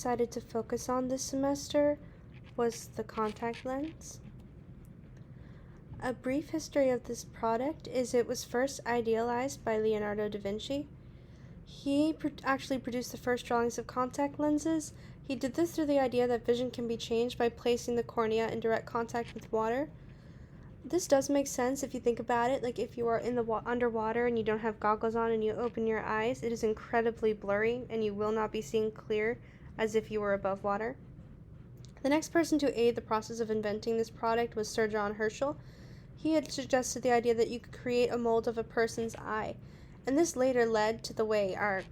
decided to focus on this semester was the contact lens. A brief history of this product is it was first idealized by Leonardo da Vinci. He actually produced the first drawings of contact lenses. He did this through the idea that vision can be changed by placing the cornea in direct contact with water. This does make sense if you think about it. Like if you are in the underwater and you don't have goggles on and you open your eyes, it is incredibly blurry and you will not be seeing clear as if you were above water. The next person to aid the process of inventing this product was Sir John Herschel. He had suggested the idea that you could create a mold of a person's eye, and this later led to the way our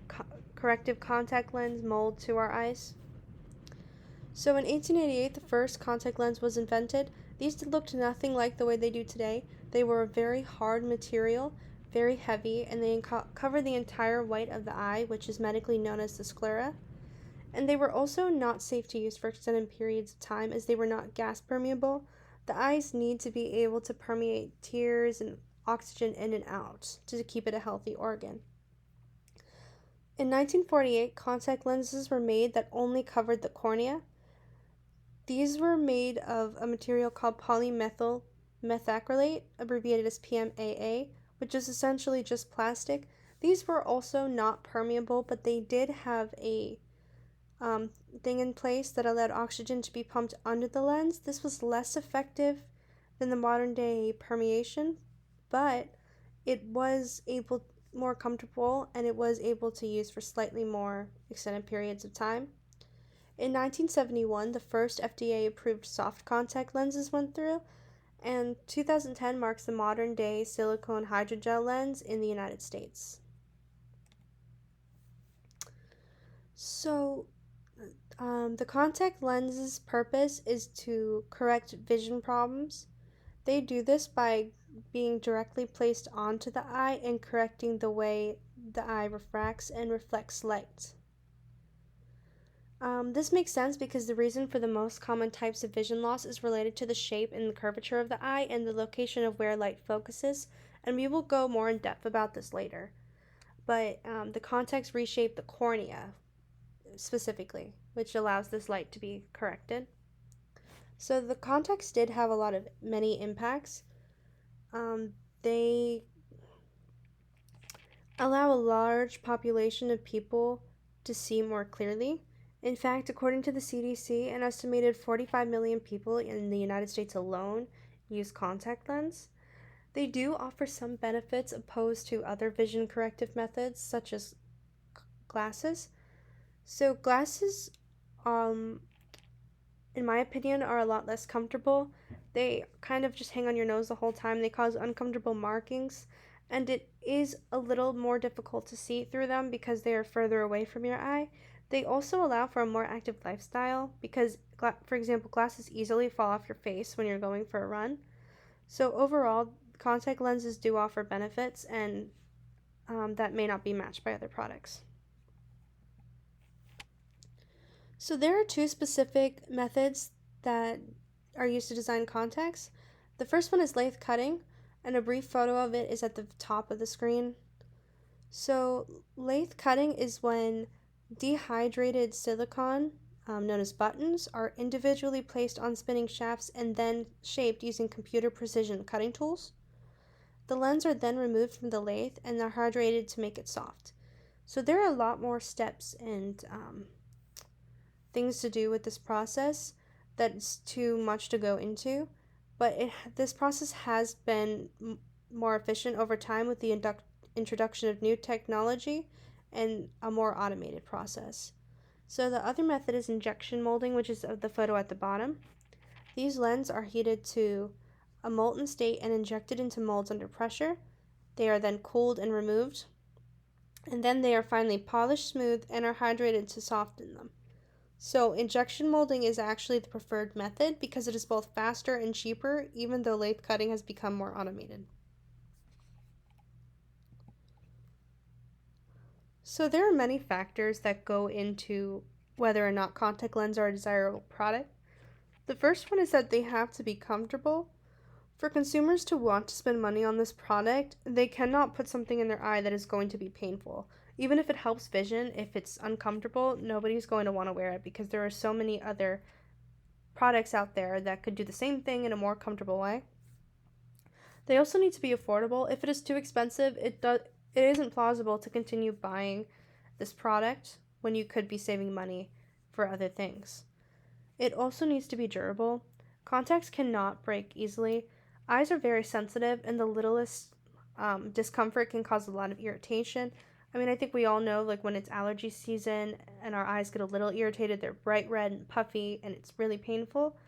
corrective contact lens mold to our eyes. So in 1888, the first contact lens was invented. These looked nothing like the way they do today. They were a very hard material, very heavy, and they covered the entire white of the eye, which is medically known as the sclera. And they were also not safe to use for extended periods of time as they were not gas permeable. The eyes need to be able to permeate tears and oxygen in and out to keep it a healthy organ. In 1948, contact lenses were made that only covered the cornea. These were made of a material called polymethyl methacrylate, abbreviated as PMAA, which is essentially just plastic. These were also not permeable, but they did have a thing in place that allowed oxygen to be pumped under the lens. This was less effective than the modern day permeation, but it was more comfortable and it was able to use for slightly more extended periods of time. In 1971, the first FDA-approved soft contact lenses went through, and 2010 marks the modern-day silicone hydrogel lens in the United States. So, the contact lens's purpose is to correct vision problems. They do this by being directly placed onto the eye and correcting the way the eye refracts and reflects light. This makes sense because the reason for the most common types of vision loss is related to the shape and the curvature of the eye and the location of where light focuses, and we will go more in depth about this later. But the contacts reshape the cornea specifically, which allows this light to be corrected. So the contacts did have many impacts. They allow a large population of people to see more clearly. In fact, according to the CDC, an estimated 45 million people in the United States alone use contact lens. They do offer some benefits opposed to other vision corrective methods, such as glasses. So glasses, in my opinion, are a lot less comfortable. They kind of just hang on your nose the whole time. They cause uncomfortable markings, and it is a little more difficult to see through them because they are further away from your eye. They also allow for a more active lifestyle because, for example, glasses easily fall off your face when you're going for a run. So overall, contact lenses do offer benefits, and that may not be matched by other products. So there are two specific methods that are used to design contacts. The first one is lathe cutting, and a brief photo of it is at the top of the screen. So lathe cutting is when dehydrated silicone, known as buttons, are individually placed on spinning shafts and then shaped using computer precision cutting tools. The lens are then removed from the lathe and they're hydrated to make it soft. So there are a lot more steps and things to do with this process that's too much to go into, but this process has been more efficient over time with the introduction of new technology and a more automated process. So the other method is injection molding, which is the photo at the bottom. These lenses are heated to a molten state and injected into molds under pressure. They are then cooled and removed, and then they are finally polished smooth and are hydrated to soften them. So injection molding is actually the preferred method because it is both faster and cheaper, even though lathe cutting has become more automated. So there are many factors that go into whether or not contact lenses are a desirable product. The first one is that they have to be comfortable. For consumers to want to spend money on this product, they cannot put something in their eye that is going to be painful. Even if it helps vision, if it's uncomfortable, nobody's going to want to wear it because there are so many other products out there that could do the same thing in a more comfortable way. They also need to be affordable. If it is too expensive, it isn't plausible to continue buying this product when you could be saving money for other things. It also needs to be durable. Contacts cannot break easily. Eyes are very sensitive, and the littlest discomfort can cause a lot of irritation. I mean, I think we all know, like, when it's allergy season and our eyes get a little irritated, they're bright red and puffy, and it's really painful.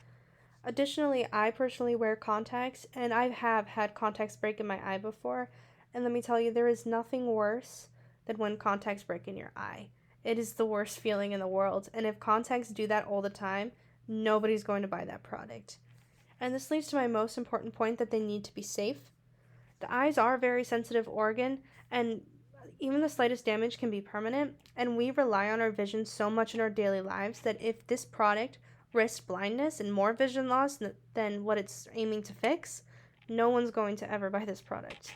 Additionally, I personally wear contacts, and I have had contacts break in my eye before, and let me tell you, there is nothing worse than when contacts break in your eye. It is the worst feeling in the world, and if contacts do that all the time, nobody's going to buy that product. And this leads to my most important point, that they need to be safe. The eyes are a very sensitive organ, and even the slightest damage can be permanent, and we rely on our vision so much in our daily lives that if this product risks blindness and more vision loss than what it's aiming to fix, no one's going to ever buy this product.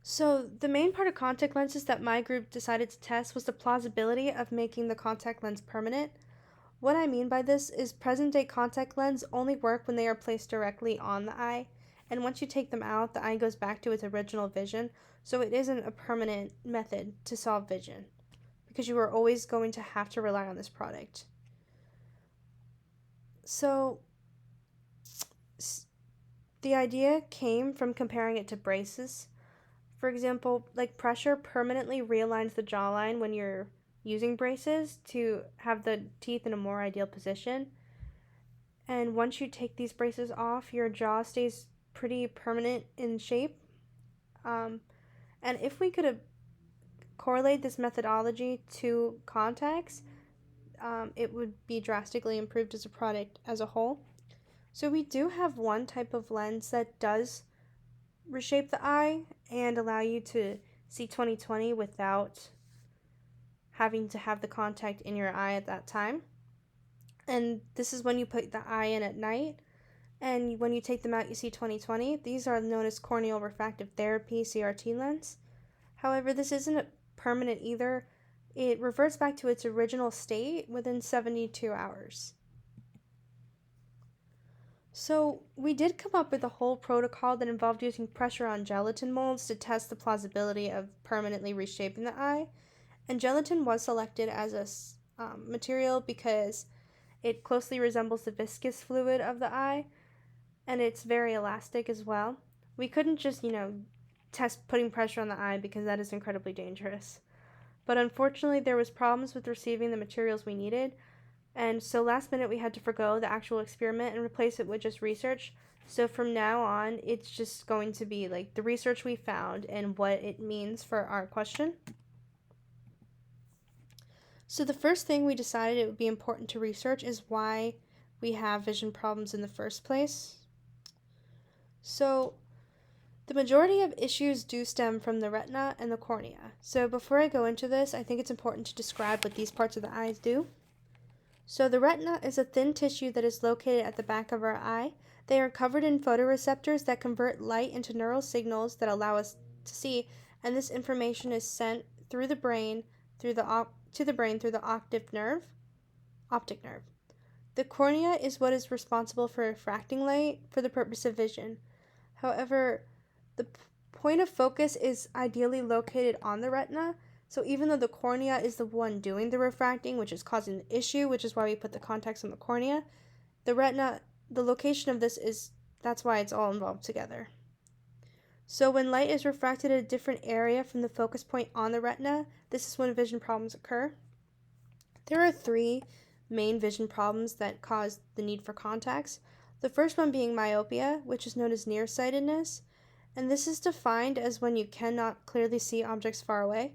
So the main part of contact lenses that my group decided to test was the plausibility of making the contact lens permanent. What I mean by this is present-day contact lenses only work when they are placed directly on the eye, and once you take them out, the eye goes back to its original vision, so it isn't a permanent method to solve vision, because you are always going to have to rely on this product. So the idea came from comparing it to braces. For example, like, pressure permanently realigns the jawline when you're using braces to have the teeth in a more ideal position. And once you take these braces off, your jaw stays pretty permanent in shape. And if we could correlate this methodology to contacts, it would be drastically improved as a product as a whole. So we do have one type of lens that does reshape the eye and allow you to see 20/20 without having to have the contact in your eye at that time. And this is when you put the eye in at night, and when you take them out you see 20/20. These are known as corneal refractive therapy, CRT lens. However, this isn't permanent either. It reverts back to its original state within 72 hours. So we did come up with a whole protocol that involved using pressure on gelatin molds to test the plausibility of permanently reshaping the eye. And gelatin was selected as a material because it closely resembles the viscous fluid of the eye, and it's very elastic as well. We couldn't just, test putting pressure on the eye because that is incredibly dangerous. But unfortunately, there was problems with receiving the materials we needed, and so last minute we had to forgo the actual experiment and replace it with just research. So from now on, it's just going to be like the research we found and what it means for our question. So the first thing we decided it would be important to research is why we have vision problems in the first place. So the majority of issues do stem from the retina and the cornea. So before I go into this, I think it's important to describe what these parts of the eyes do. So the retina is a thin tissue that is located at the back of our eye. They are covered in photoreceptors that convert light into neural signals that allow us to see, and this information is sent through the brain to the brain through the optic nerve. The cornea is what is responsible for refracting light for the purpose of vision. However, the point of focus is ideally located on the retina. So even though the cornea is the one doing the refracting, which is causing the issue, which is why we put the contacts on the cornea, the retina, the location of this that's why it's all involved together. So when light is refracted at a different area from the focus point on the retina, this is when vision problems occur. There are 3 main vision problems that cause the need for contacts. The first one being myopia, which is known as nearsightedness, and this is defined as when you cannot clearly see objects far away.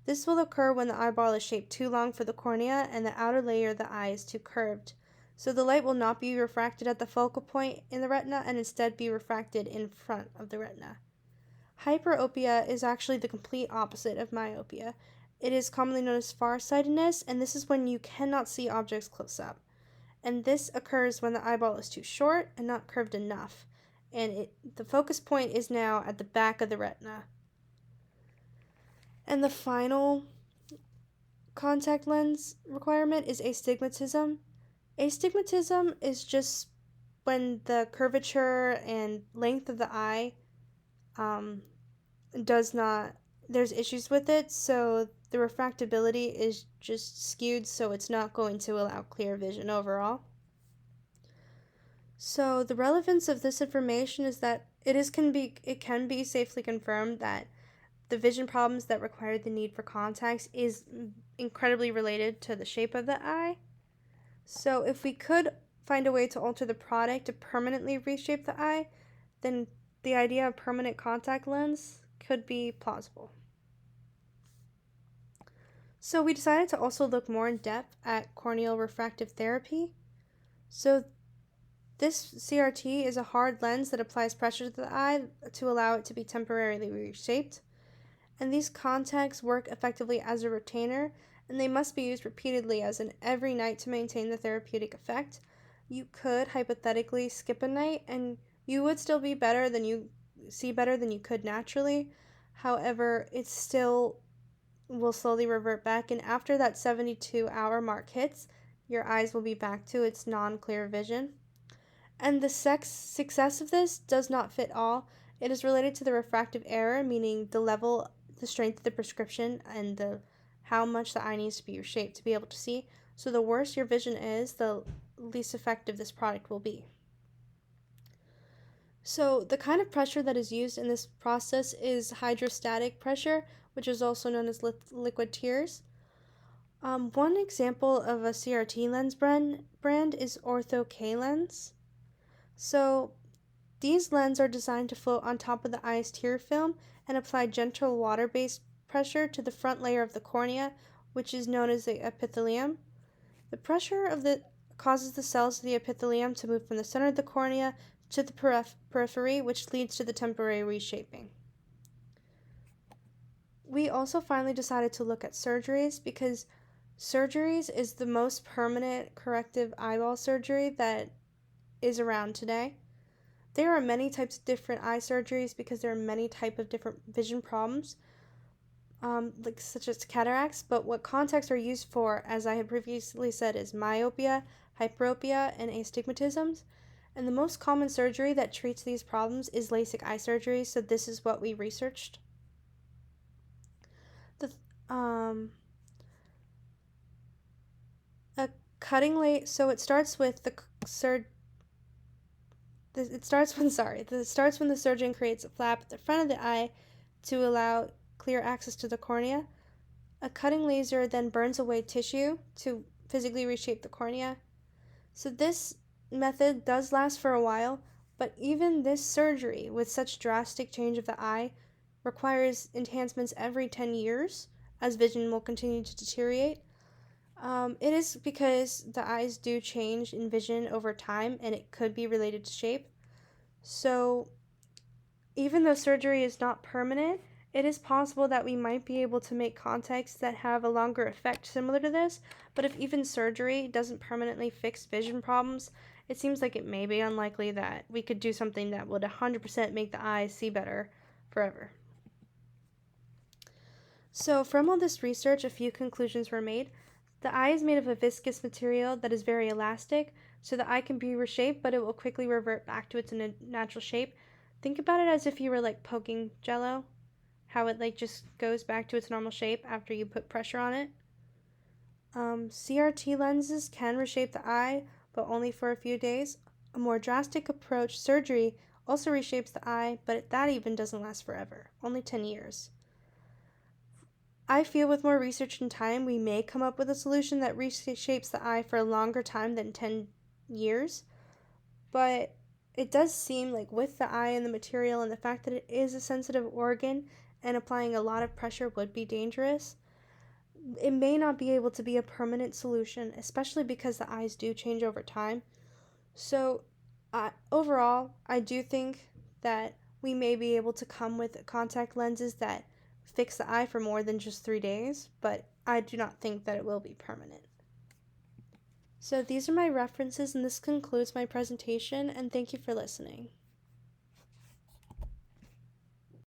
This will occur when the eyeball is shaped too long for the cornea and the outer layer of the eye is too curved. So the light will not be refracted at the focal point in the retina and instead be refracted in front of the retina. Hyperopia is actually the complete opposite of myopia. It is commonly known as farsightedness, and this is when you cannot see objects close up. And this occurs when the eyeball is too short and not curved enough, and the focus point is now at the back of the retina. And the final contact lens requirement is astigmatism. Astigmatism is just when the curvature and length of the eye um, does not, there's issues with it, so the refractability is just skewed, so it's not going to allow clear vision overall. So the relevance of this information is that it can be safely confirmed that the vision problems that require the need for contacts is incredibly related to the shape of the eye. So if we could find a way to alter the product to permanently reshape the eye, then the idea of permanent contact lens could be plausible. So we decided to also look more in depth at corneal refractive therapy. So this CRT is a hard lens that applies pressure to the eye to allow it to be temporarily reshaped. And these contacts work effectively as a retainer, and they must be used repeatedly, as in every night, to maintain the therapeutic effect. You could hypothetically skip a night, and you would still be better than you could naturally. However, it still will slowly revert back, and after that 72-hour mark hits, your eyes will be back to its non-clear vision. And the success of this does not fit all. It is related to the refractive error, meaning the strength of the prescription, and how much the eye needs to be reshaped to be able to see. So the worse your vision is, the least effective this product will be. So the kind of pressure that is used in this process is hydrostatic pressure, which is also known as liquid tears. One example of a CRT lens brand is Ortho K lens. So these lenses are designed to float on top of the eye's tear film and apply gentle water-based pressure to the front layer of the cornea, which is known as the epithelium. The pressure causes the cells of the epithelium to move from the center of the cornea to the periphery, which leads to the temporary reshaping. We also finally decided to look at surgeries because surgeries is the most permanent corrective eyeball surgery that is around today. There are many types of different eye surgeries because there are many types of different vision problems, such as cataracts, but what contacts are used for, as I had previously said, is myopia, hyperopia, and astigmatisms. And the most common surgery that treats these problems is LASIK eye surgery, so this is what we researched. A cutting so it starts with it starts when the surgeon creates a flap at the front of the eye to allow clear access to the cornea. A cutting laser then burns away tissue to physically reshape the cornea. So this method does last for a while, but even this surgery with such drastic change of the eye requires enhancements every 10 years as vision will continue to deteriorate. It is because the eyes do change in vision over time, and it could be related to shape. So even though surgery is not permanent, it is possible that we might be able to make contacts that have a longer effect similar to this, but if even surgery doesn't permanently fix vision problems, it seems like it may be unlikely that we could do something that would 100% make the eyes see better forever. So from all this research, a few conclusions were made. The eye is made of a viscous material that is very elastic, so the eye can be reshaped, but it will quickly revert back to its natural shape. Think about it as if you were poking Jello, how it just goes back to its normal shape after you put pressure on it. CRT lenses can reshape the eye, but only for a few days. A more drastic approach, surgery, also reshapes the eye, but that even doesn't last forever, only 10 years. I feel with more research and time, we may come up with a solution that reshapes the eye for a longer time than 10 years, but it does seem like with the eye and the material and the fact that it is a sensitive organ and applying a lot of pressure would be dangerous, it may not be able to be a permanent solution, especially because the eyes do change over time. So overall, I do think that we may be able to come with contact lenses that fix the eye for more than just 3 days, but I do not think that it will be permanent. So these are my references, and this concludes my presentation, and thank you for listening.